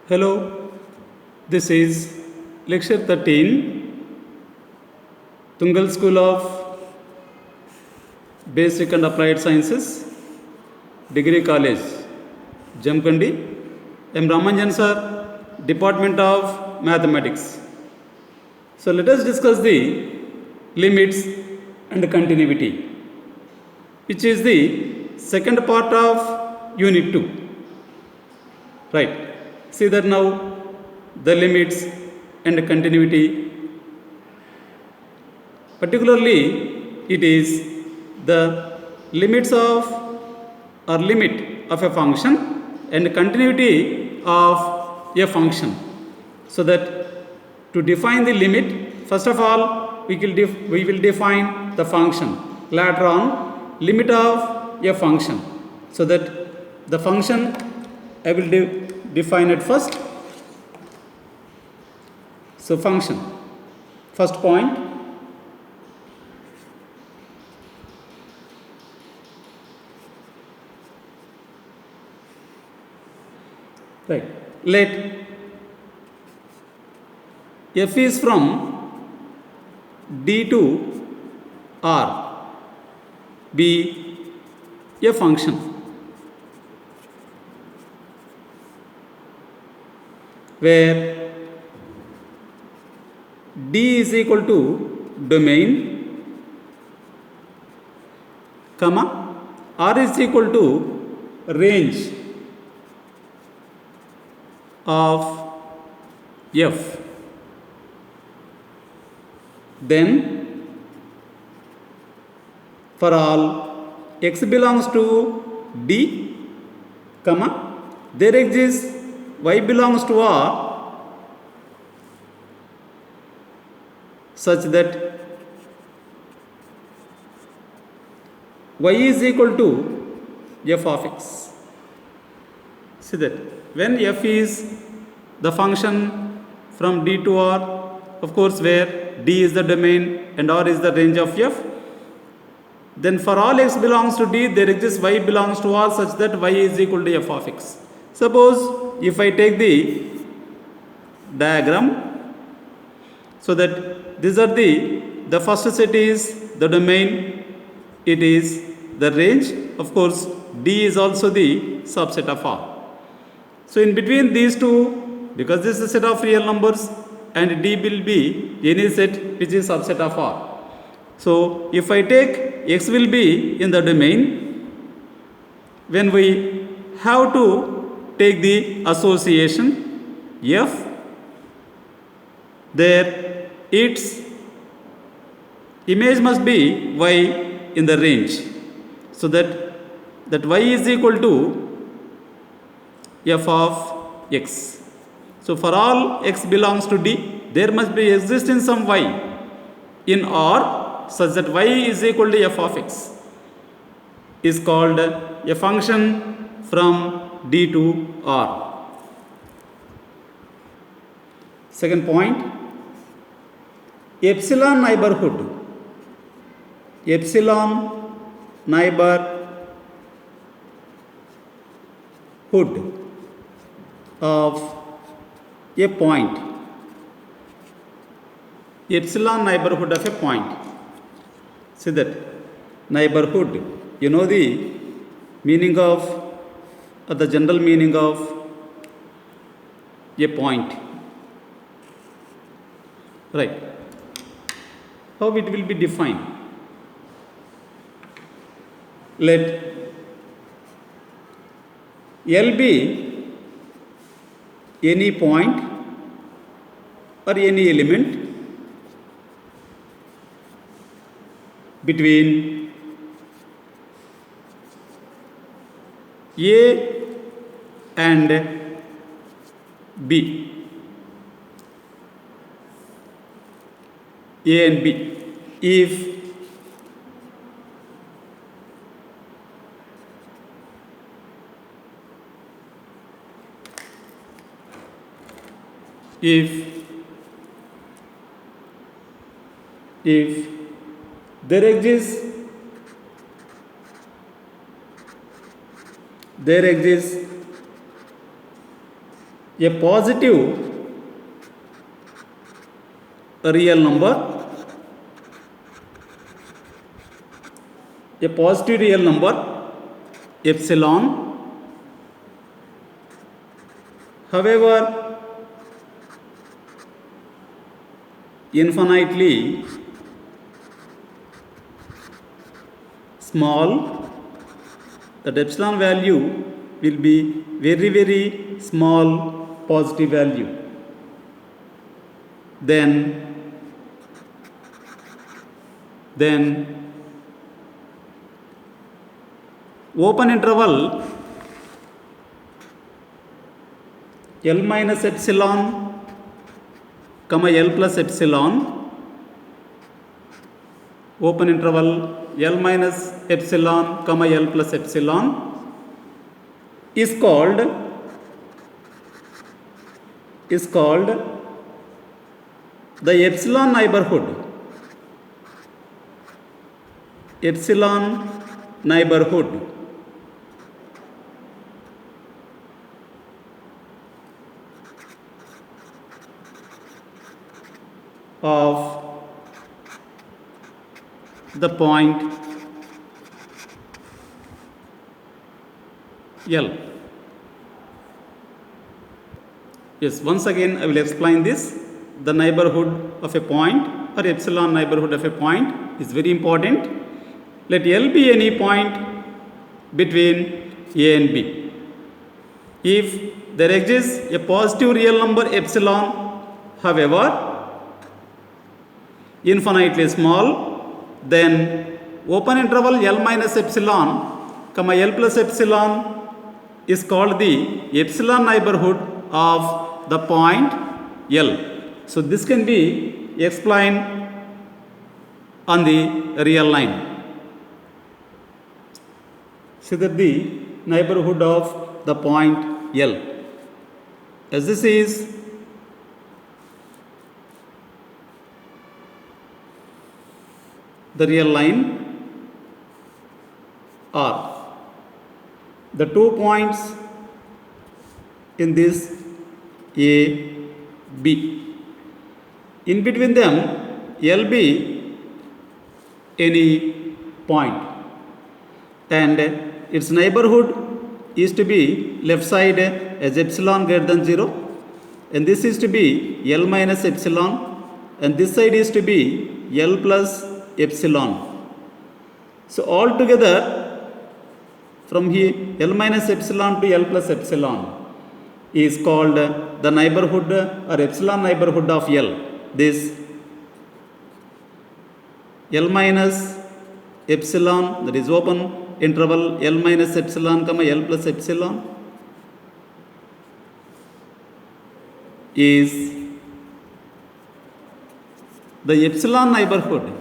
Hello, this is lecture 13, Tungal School of Basic and Applied Sciences, Degree College, Jamkandi. I am Ramanjan sir, Department of Mathematics. So let us discuss the limits and continuity, which is the second part of Unit 2. Right. See that now the limits and continuity, particularly it is the limits of or limit of a function and continuity of a function. So that to define the limit, first of all we will define the function. Later on, limit of a function. So that the function I will define it first. So function, first point, right, let f is from D to R be a function where D is equal to domain, comma, R is equal to range of F. Then for all x belongs to D, comma, there exists y belongs to R such that y is equal to f of x. See that when f is the function from D to R, of course where D is the domain and R is the range of f, then for all x belongs to D, there exists y belongs to R such that y is equal to f of x. Suppose if I take the diagram, so that these are the first set is the domain, it is the range, of course D is also the subset of R. So in between these two, because this is a set of real numbers and D will be any set which is subset of R. So if I take x will be in the domain, when we have to take the association f, there its image must be y in the range, so that y is equal to f of x. So for all x belongs to D, there must be existence some y in R such that y is equal to f of x is called a function from D to R. Second point, epsilon neighborhood. Epsilon neighborhood of a point. Epsilon neighborhood of a point. See that neighborhood, you know the meaning of, or the general meaning of a point, right? How it will be defined? Let L be any point or any element between A and B. A and B. If there exists a positive real number, a positive real number epsilon. However, infinitely small, that epsilon value will be very very small positive value. Then open interval L minus epsilon comma L plus epsilon, open interval L minus epsilon comma L plus epsilon is called the epsilon neighborhood. Epsilon neighborhood of the point L. Yes, once again I will explain this. The neighborhood of a point or epsilon neighborhood of a point is very important. Let L be any point between A and B. If there exists a positive real number epsilon, however infinitely small, then open interval L minus epsilon comma L plus epsilon is called the epsilon neighborhood of the point L. So this can be explained on the real line. So that the neighborhood of the point L, as this is the real line, are the 2 points in this A, B. In between them, L be any point, and its neighborhood is to be left side as epsilon greater than 0, and this is to be L minus epsilon, and this side is to be L plus epsilon. So altogether from here L minus epsilon to L plus epsilon is called the neighborhood or epsilon neighborhood of L. This L minus epsilon, that is open interval L minus epsilon comma L plus epsilon, is the epsilon neighborhood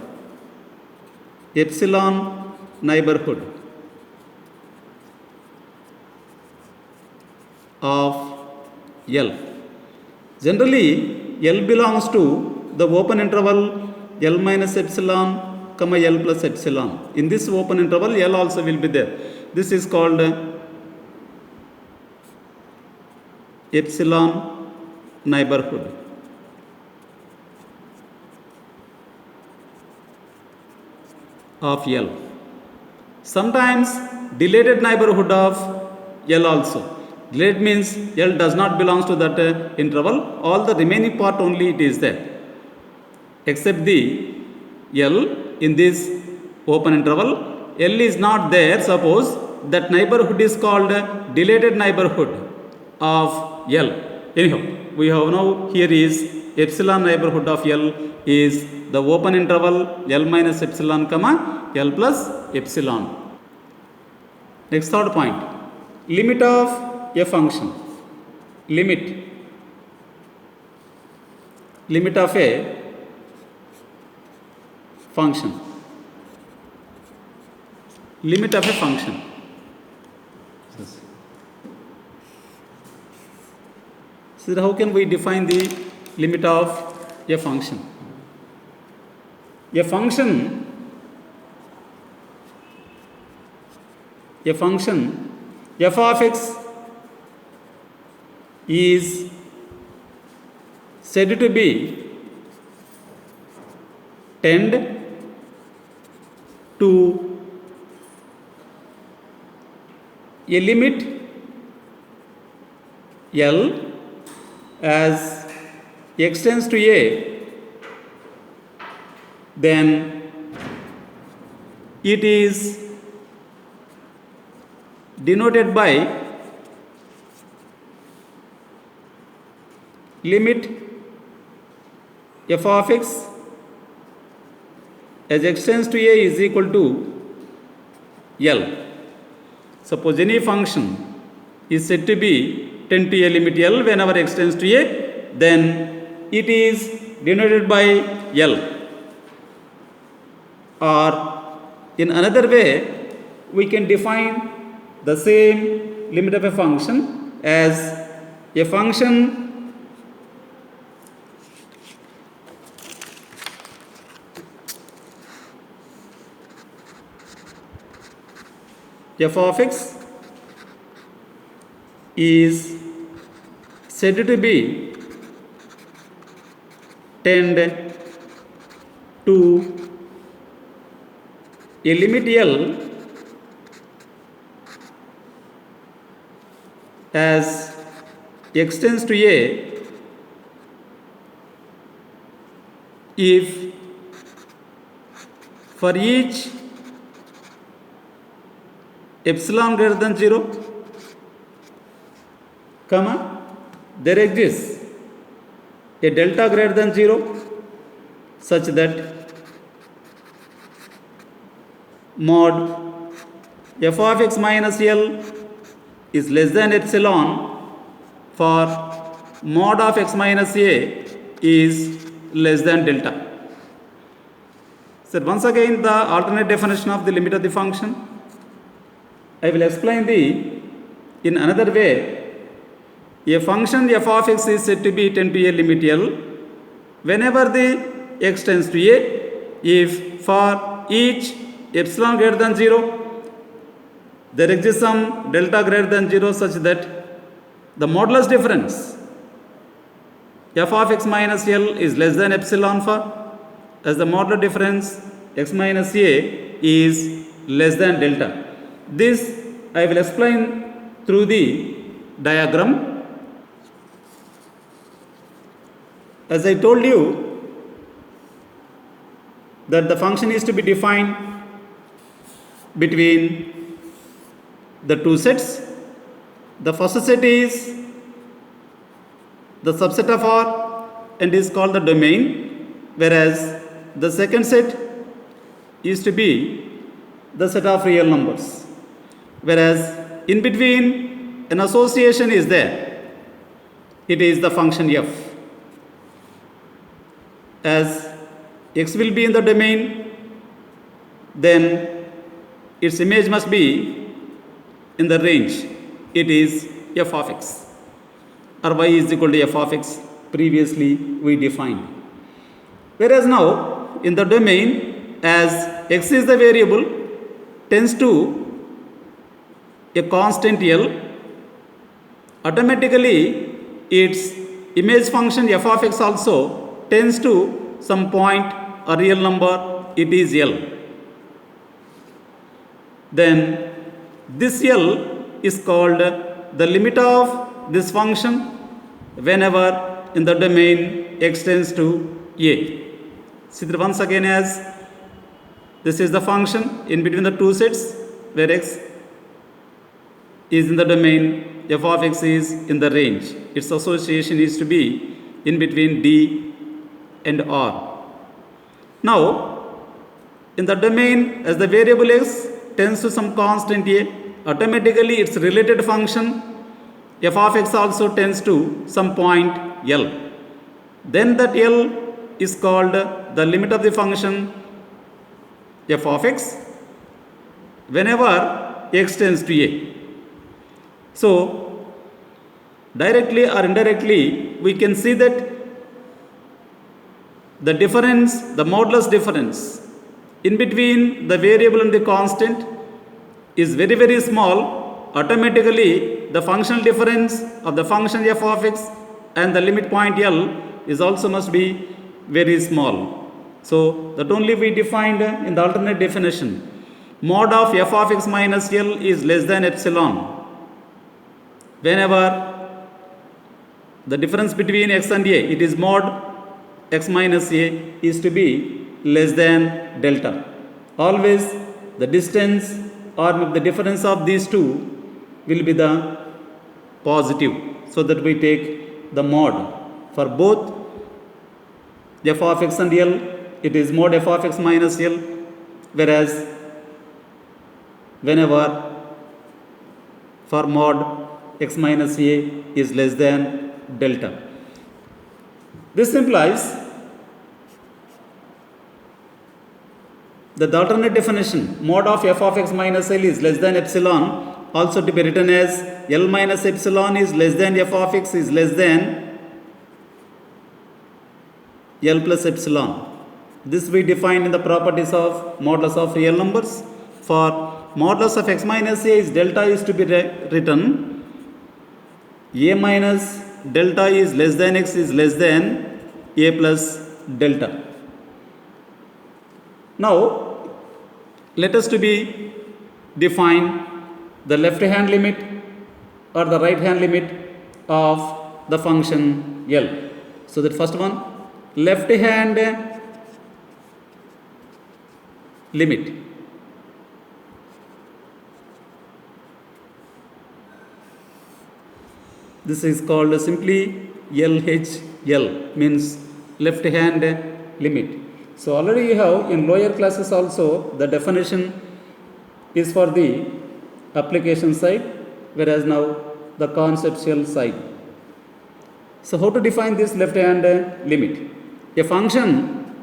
of L. Generally L belongs to the open interval L minus epsilon comma L plus epsilon. In this open interval L also will be there. This is called epsilon neighborhood of L. Sometimes dilated neighborhood of L also. Dilated means L does not belong to that interval, all the remaining part only it is there, except the L in this open interval. L is not there, suppose that neighborhood is called dilated neighborhood of L. Anyhow, we have now here is epsilon neighborhood of L is the open interval L minus epsilon comma L plus epsilon. Next, third point, limit of a function. Limit of a function. Limit of a function. So how can we define the limit of a function? A function f of x is said to be tend to a limit L as x tends to A, then it is denoted by limit f of x as x tends to A is equal to L. Suppose any function is said to be tend to a limit L whenever x tends to A, then it is denoted by L. Or in another way, we can define the same limit of a function as a function f of x is said to be tend to a limit L as x tends to A if for each epsilon greater than 0, comma, there exists a delta greater than 0 such that mod f of x minus L is less than epsilon for mod of x minus A is less than delta. So once again the alternate definition of the limit of the function. I will explain in another way. A function f of x is said to be tend to a limit L whenever the x tends to A if for each epsilon greater than 0 there exists some delta greater than 0 such that the modulus difference f of x minus L is less than epsilon for as the modular difference x minus A is less than delta. This I will explain through the diagram. As I told you that the function is to be defined between the two sets. The first set is the subset of R and is called the domain, whereas the second set is to be the set of real numbers. Whereas in between an association is there, it is the function f. As x will be in the domain, then its image must be in the range, it is f of x, or y is equal to f of x previously we defined. Whereas now in the domain, as x is the variable tends to a constant L, automatically its image function f of x also tends to some point or real number, it is L. Then this L is called the limit of this function whenever in the domain x tends to A. See that once again, as this is the function in between the two sets where x is in the domain, f of x is in the range. Its association is to be in between D and R. Now, in the domain, as the variable x tends to some constant A, automatically its related function f of x also tends to some point L. Then that L is called the limit of the function f of x whenever x tends to A. So, directly or indirectly, we can see that the difference, the modulus difference in between the variable and the constant is very, very small. Automatically, the functional difference of the function f of x and the limit point L is also must be very small. So that only we defined in the alternate definition. Mod of f of x minus L is less than epsilon. Whenever the difference between x and a, it is mod x minus a is to be less than delta. Always the distance or the difference of these two will be the positive, so that we take the mod for both f of x and L. It is mod f of x minus L, whereas whenever for mod x minus a is less than delta. This implies that the alternate definition mod of f of x minus L is less than epsilon, also to be written as L minus epsilon is less than f of x is less than L plus epsilon. This we define in the properties of modulus of real numbers. For modulus of x minus a is delta is to be written a minus delta is less than x is less than a plus delta. Now let us to be define the left hand limit or the right hand limit of the function L. So that first one, left hand limit. This is called simply LHL, means left hand limit. So already you have in lower classes also the definition is for the application side, whereas now the conceptual side. So how to define this left hand limit? A function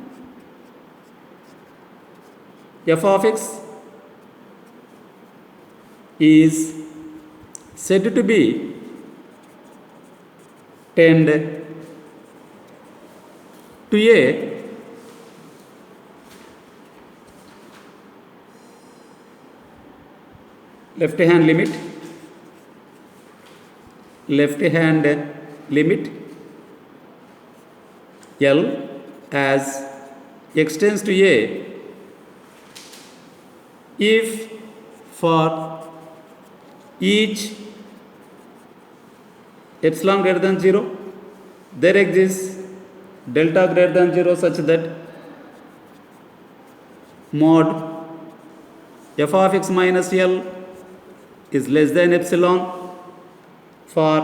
f of x is said to be tend to a left hand limit L as x tends to a if for each epsilon greater than 0 there exists delta greater than 0 such that mod f of x minus L is less than epsilon, for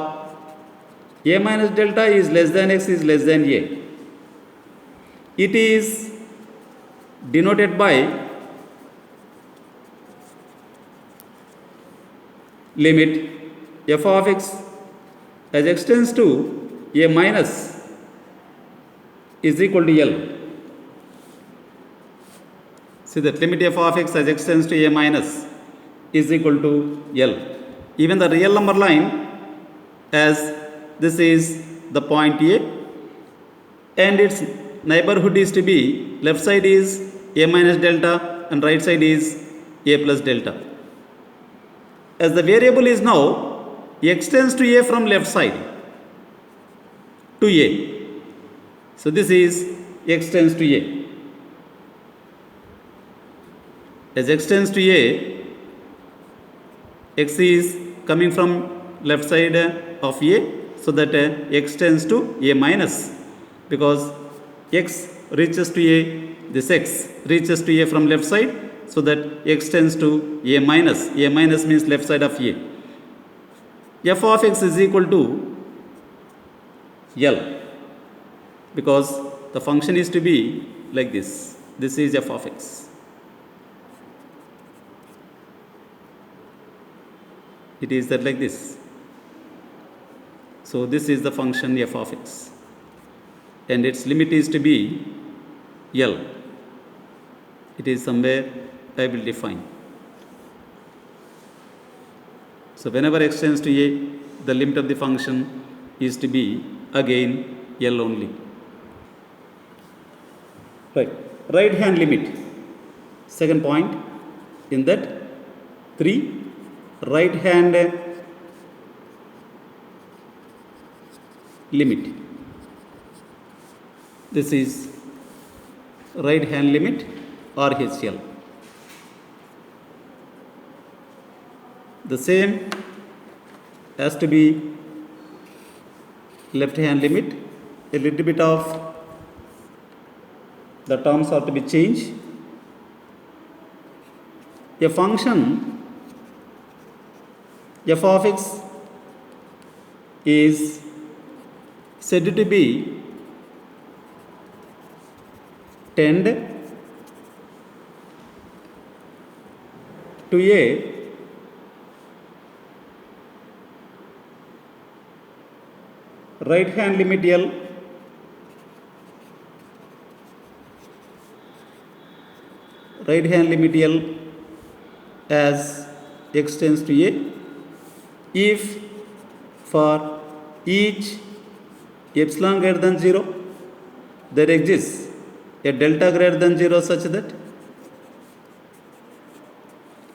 a minus delta is less than x is less than a. It is denoted by limit f of x as x tends to a minus is equal to L. See that limit f of x as x tends to a minus is equal to L. Even the real number line, as this is the point A and its neighborhood is to be left side is a minus delta and right side is a plus delta. As the variable is now x tends to a from left side to a. So this is x tends to a. As x tends to a, x is coming from left side of a, so that x tends to a minus, because x reaches to a, this x reaches to a from left side, so that x tends to a minus. A minus means left side of a. F of x is equal to L, because the function is to be like this. This is f of x. It is that like this. So this is the function f of x, and its limit is to be L. It is somewhere I will define. So whenever x tends to a, the limit of the function is to be again L only. Right. Right hand limit. Second point, in that 3 right hand limit. This is right hand limit RHL. The same has to be left hand limit. A little bit of the terms are to be changed. A function f of x is said to be tend to a right hand limit L right hand limit L as x tends to a if for each epsilon greater than 0 there exists a delta greater than 0 such that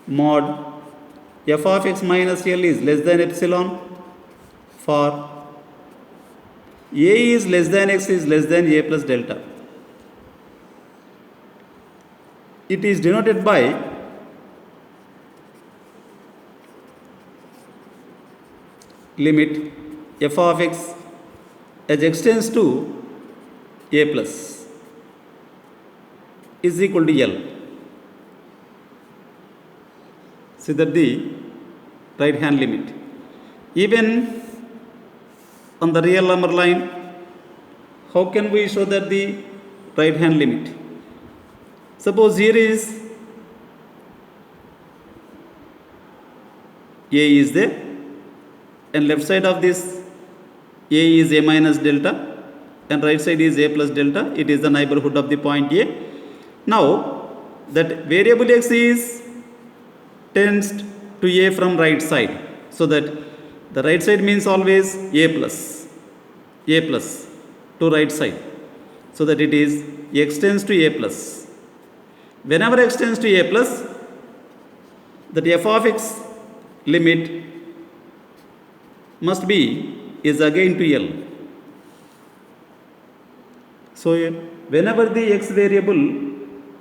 mod f of x minus L is less than epsilon for a is less than x is less than a plus delta. It is denoted by limit f of x as x tends to a plus is equal to L. See that the right hand limit. Even on the real number line, how can we show that the right hand limit? Suppose here is a is there and left side of this a is a minus delta and right side is a plus delta. It is the neighborhood of the point A. Now that variable x is tends to a from right side, so that the right side means always a plus to right side, so that it is x tends to a plus. Whenever x tends to a plus, that f of x limit must be is again to L. So whenever the x variable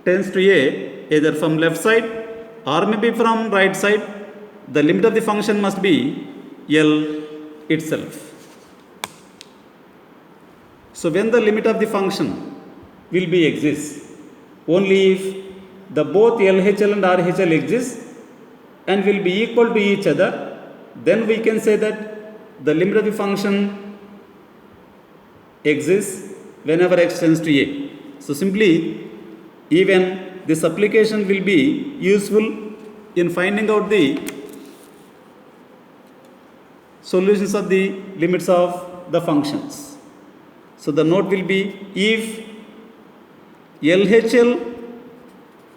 tends to a either from left side or maybe from right side, the limit of the function must be L itself. So when the limit of the function will be exists only if the both LHL and RHL exist and will be equal to each other, then we can say that the limit of the function exists whenever x tends to a. So simply even this application will be useful in finding out the solutions of the limits of the functions. So the note will be if LHL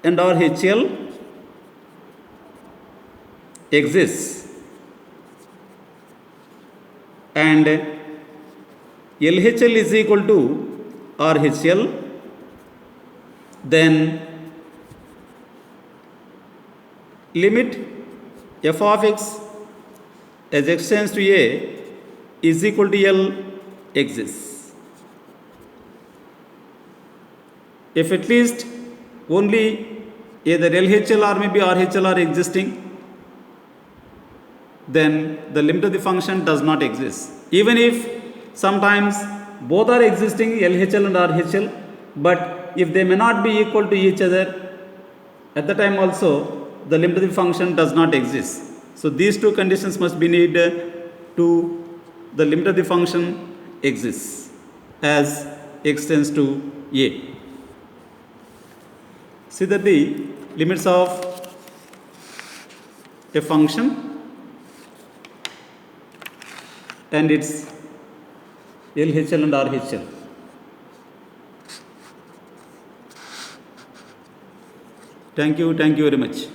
and RHL exists and LHL is equal to RHL, then limit f of x as x tends to a is equal to L exists. If at least only either LHL or maybe RHL are existing, then the limit of the function does not exist. Even if sometimes both are existing, LHL and RHL, but if they may not be equal to each other, at the time also the limit of the function does not exist. So these two conditions must be needed to the limit of the function exists as x tends to a. See that the limits of a function and its LHL and RHL. Thank you very much.